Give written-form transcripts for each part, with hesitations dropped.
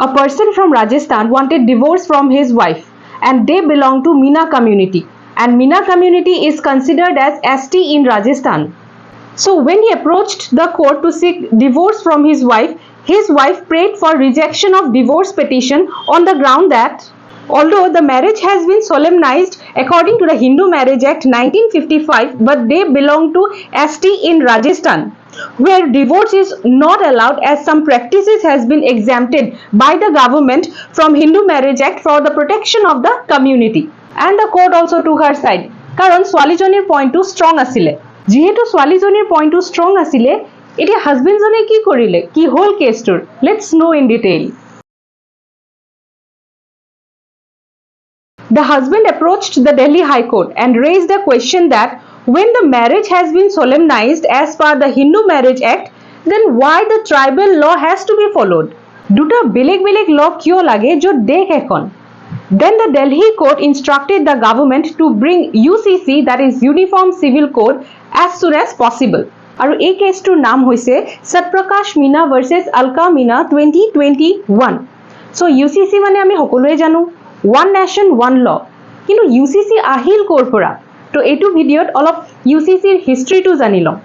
A person from Rajasthan wanted divorce from his wife, and they belong to Meena community, and Meena community is considered as ST in Rajasthan. So when he approached the court to seek divorce from his wife prayed for rejection of divorce petition on the ground that although the marriage has been solemnized according to the Hindu Marriage Act 1955, but they belong to ST in Rajasthan, where divorce is not allowed as some practices has been exempted by the government from Hindu Marriage Act for the protection of the community. And the court also took her side, karon swalijonir point to strong asile. Jihetu swalijonir point to strong asile, etia husband jone ki korile, ki whole case tur, let's know in detail. The husband approached the Delhi High Court and raised the question that when the marriage has been solemnized as per the Hindu Marriage Act, then why the tribal law has to be followed? Duta beleg law kyo lage jo dekh ekhon? Then the Delhi court instructed the government to bring UCC, that is Uniform Civil Code, as soon as possible. আৰু এই কেছটোৰ নাম হৈছে Satyaprakash Meena versus Alka Meena 2021. So UCC মানে আমি সকলোৱে জানো one nation one law, কিন্তু UCC আহিল কৰ পৰা? তো এইটো ভিডিঅ'ত অলপ UCC ৰ হিষ্ট্ৰীটো জানি লম.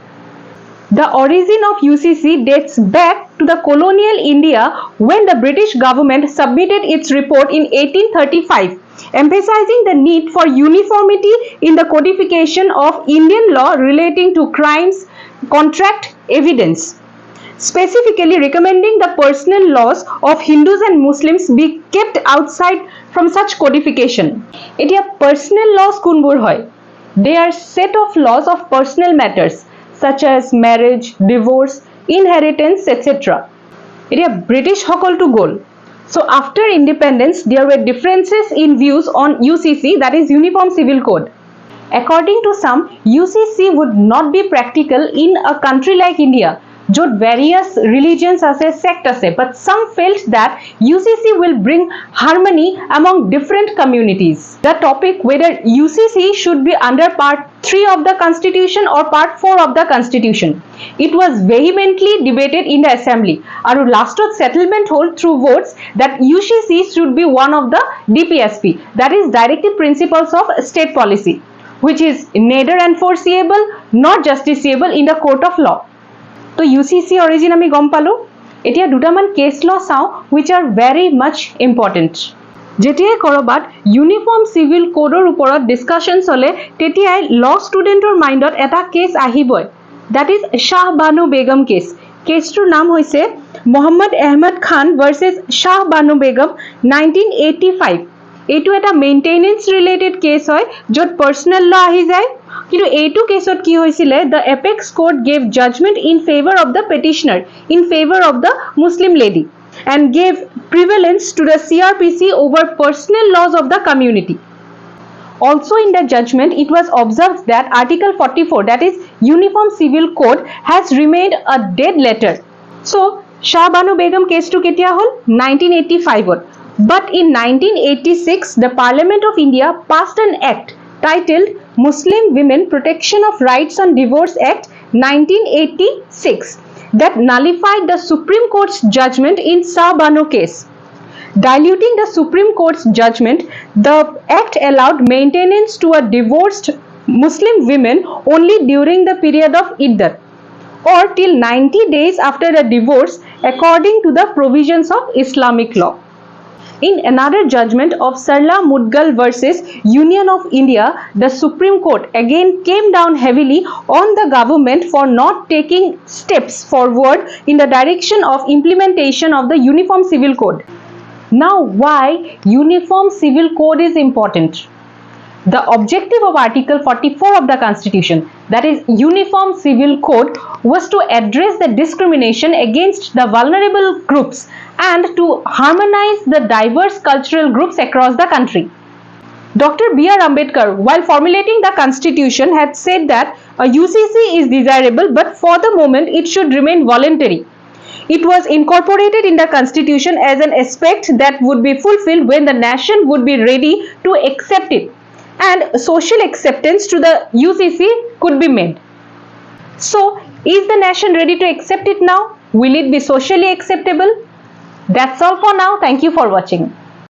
The origin of UCC dates back to the colonial India when the British government submitted its report in 1835, emphasizing the need for uniformity in the codification of Indian law relating to crimes, contract, evidence. Specifically recommending the personal laws of Hindus and Muslims be kept outside from such codification. Etia personal laws kunbur hoy? They are set of laws of personal matters such as marriage, divorce, inheritance, etc. Etia British hokol to goal. So after independence, there were differences in views on UCC, that is Uniform Civil Code. According to some, UCC would not be practical in a country like India, jot various religions ase, sect ase, but some felt that UCC will bring harmony among different communities. The topic whether UCC should be under part 3 of the constitution or part 4 of the constitution, it was vehemently debated in the assembly. Aru last settlement hold through votes that UCC should be one of the DPSP, that is Directive Principles of State Policy, which is neither enforceable nor justiciable in the court of law. So UCC origin আমি গম পালো. এতিয়া দুটামান case ল চাও which are very much important. যেতিয়াই কৰবাত uniform civil কোডৰ ওপৰত discussion চলে তেতিয়াই ল ষ্টুডেন্টৰ মাইন্ডত এটা কেছ আহিবই, that is Shah Bano Begum case. কেছটোৰ নাম হৈছে মোহাম্মদ আহমদ খান ভাৰ্চেছ শাহ বানু বেগম 1985. এইটো এটা মেইনটেনেন্স ৰিলেটেড কেছ হয় য'ত পাৰ্সোনেল ল আহি যায়. কিন্তু এইটো কেছত কি হৈছিলে, the apex court gave judgment in favor of the petitioner, in favor of the Muslim lady, and gave prevalence to the CRPC over personal laws of the community. Also in the judgment, it was observed that Article 44, that is Uniform Civil Code, has remained a dead letter. So Shah Banu Begum case to ketia hol 1985 ot. But in 1986, the Parliament of India passed an act titled Muslim Women Protection of Rights on Divorce Act 1986 that nullified the Supreme Court's judgment in Shah Banu case. Diluting the Supreme Court's judgment, the act allowed maintenance to a divorced Muslim women only during the period of iddah, or till 90 days after the divorce, according to the provisions of Islamic law. In another judgment of Sarla Mudgal versus Union of India, the Supreme Court again came down heavily on the government for not taking steps forward in the direction of implementation of the Uniform Civil Code. Now, why Uniform Civil Code is important? The objective of Article 44 of the Constitution, that is Uniform Civil Code, was to address the discrimination against the vulnerable groups and to harmonize the diverse cultural groups across the country. Dr. B.R. Ambedkar, while formulating the Constitution, had said that a UCC is desirable, but for the moment it should remain voluntary. It was incorporated in the Constitution as an aspect that would be fulfilled when the nation would be ready to accept it, and social acceptance to the UCC could be made. So, is the nation ready to accept it now? Will it be socially acceptable? That's all for now. Thank you for watching.